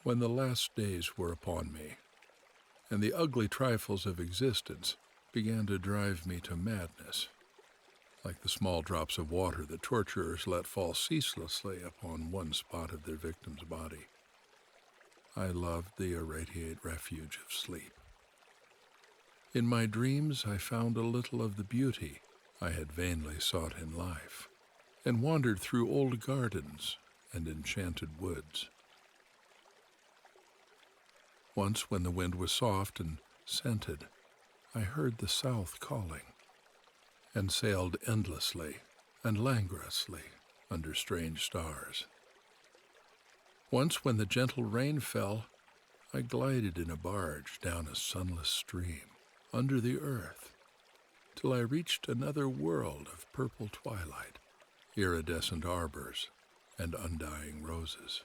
when the last days were upon me, and the ugly trifles of existence began to drive me to madness, like the small drops of water that torturers let fall ceaselessly upon one spot of their victim's body. I loved the irradiate refuge of sleep. In my dreams, I found a little of the beauty I had vainly sought in life, and wandered through old gardens and enchanted woods. Once, when the wind was soft and scented, I heard the south calling, and sailed endlessly and languorously under strange stars. Once, when the gentle rain fell, I glided in a barge down a sunless stream, under the earth, till I reached another world of purple twilight, iridescent arbors, and undying roses.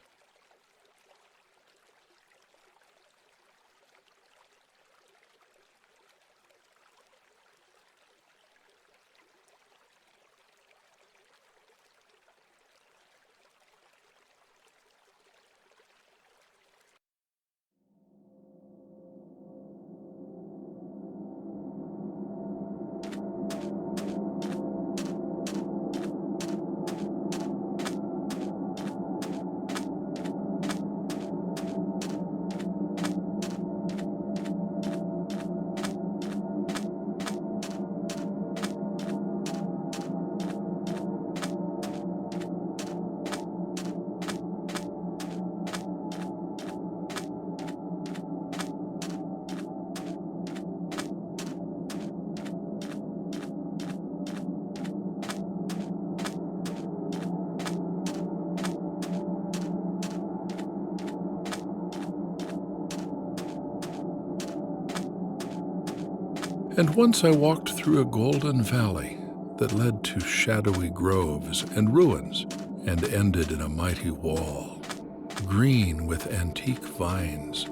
And once I walked through a golden valley that led to shadowy groves and ruins and ended in a mighty wall, green with antique vines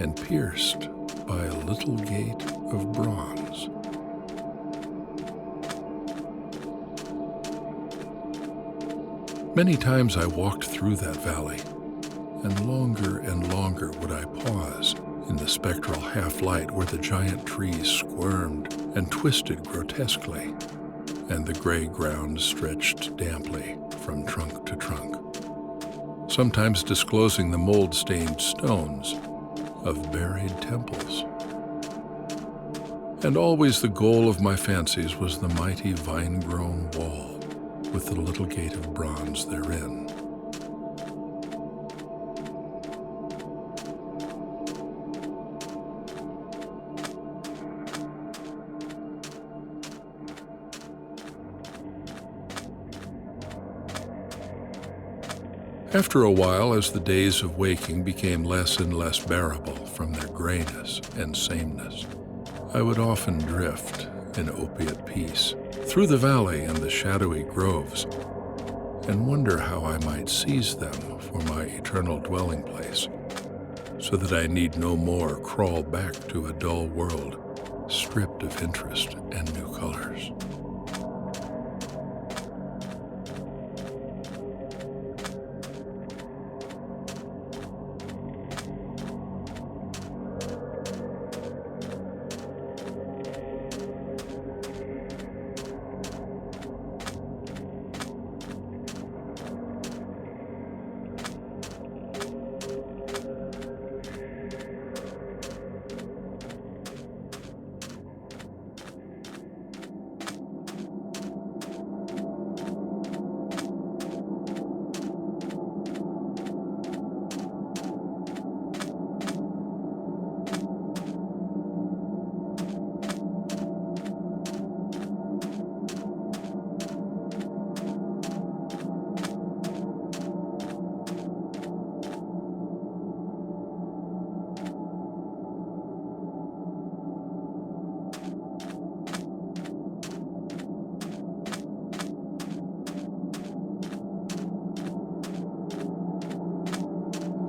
and pierced by a little gate of bronze. Many times I walked through that valley, and longer would I pause in the spectral half-light where the giant trees squirmed and twisted grotesquely, and the gray ground stretched damply from trunk to trunk, sometimes disclosing the mold-stained stones of buried temples. And always the goal of my fancies was the mighty vine-grown wall with the little gate of bronze therein. After a while, as the days of waking became less and less bearable from their grayness and sameness, I would often drift in opiate peace through the valley and the shadowy groves, and wonder how I might seize them for my eternal dwelling place, so that I need no more crawl back to a dull world stripped of interest and new colors.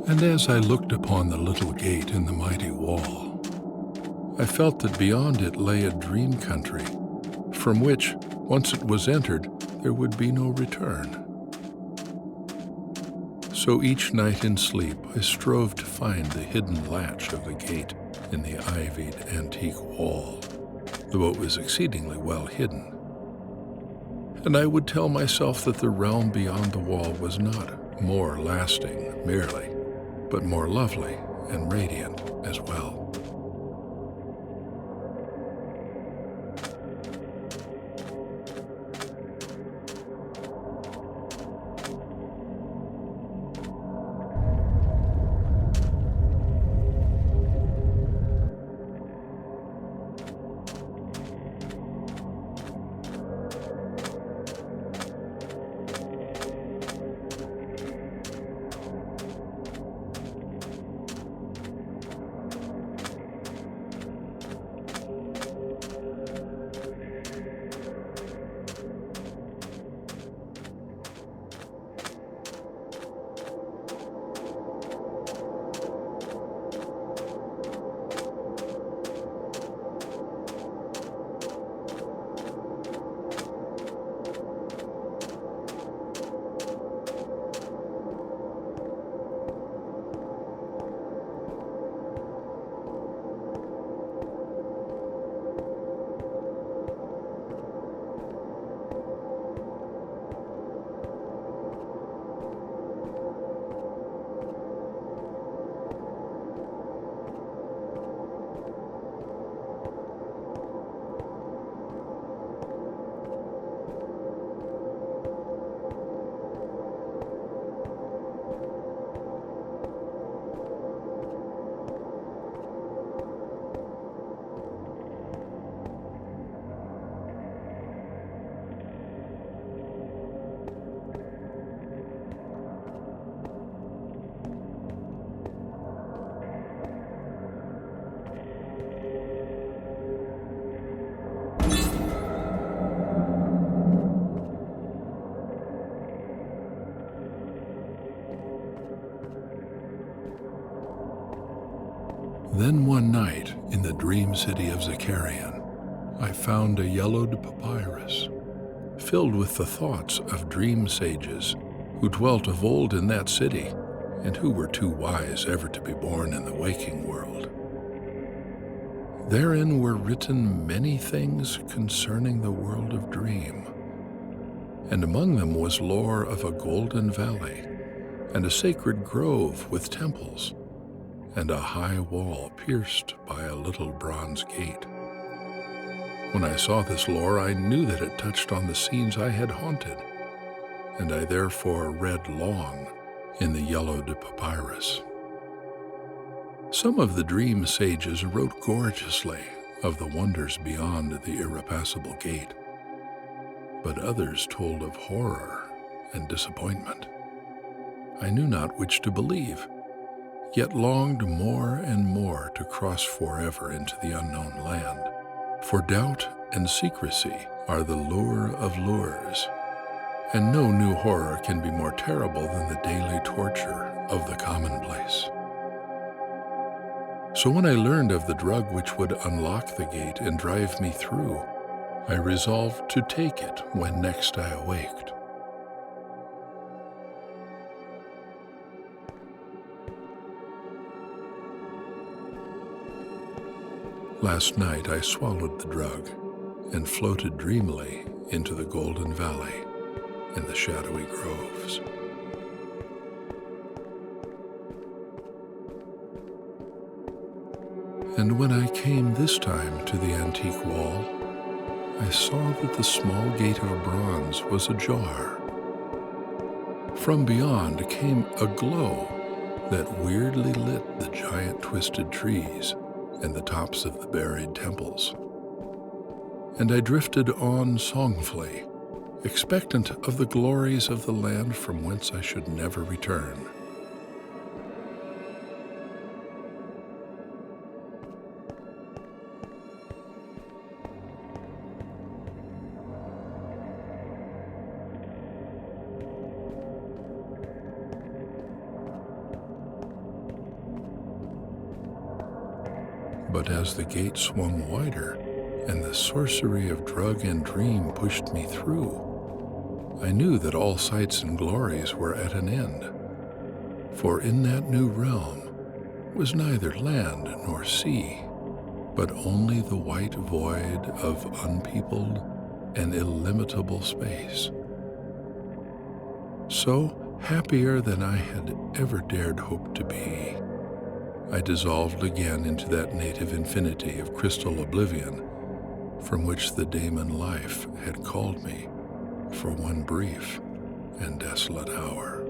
And as I looked upon the little gate in the mighty wall, I felt that beyond it lay a dream country, from which, once it was entered, there would be no return. So So each night in sleep I strove to find the hidden latch of the gate in the ivied antique wall, though it was exceedingly well hidden. And I would tell myself that the realm beyond the wall was not more lasting merely, but more lovely and radiant as well. Then one night, in the dream city of Zakarian, I found a yellowed papyrus, filled with the thoughts of dream sages who dwelt of old in that city, and who were too wise ever to be born in the waking world. Therein were written many things concerning the world of dream, and among them was lore of a golden valley, and a sacred grove with temples, and a high wall pierced by a little bronze gate. When I saw this lore, I knew that it touched on the scenes I had haunted, and I therefore read long in the yellowed papyrus. Some of the dream sages wrote gorgeously of the wonders beyond the irrepassable gate, but others told of horror and disappointment. I knew not which to believe, yet longed more and more to cross forever into the unknown land. For doubt and secrecy are the lure of lures, and no new horror can be more terrible than the daily torture of the commonplace. So when I learned of the drug which would unlock the gate and drive me through, I resolved to take it when next I awaked. Last night I swallowed the drug and floated dreamily into the golden valley and the shadowy groves. And when I came this time to the antique wall, I saw that the small gate of bronze was ajar. From beyond came a glow that weirdly lit the giant twisted trees and the tops of the buried temples. And I drifted on songfully, expectant of the glories of the land from whence I should never return. But as the gate swung wider and the sorcery of drug and dream pushed me through, I knew that all sights and glories were at an end, For in that new realm was neither land nor sea, but only the white void of unpeopled and illimitable space. So, happier than I had ever dared hope to be, I dissolved again into that native infinity of crystal oblivion from which the daemon life had called me for one brief and desolate hour.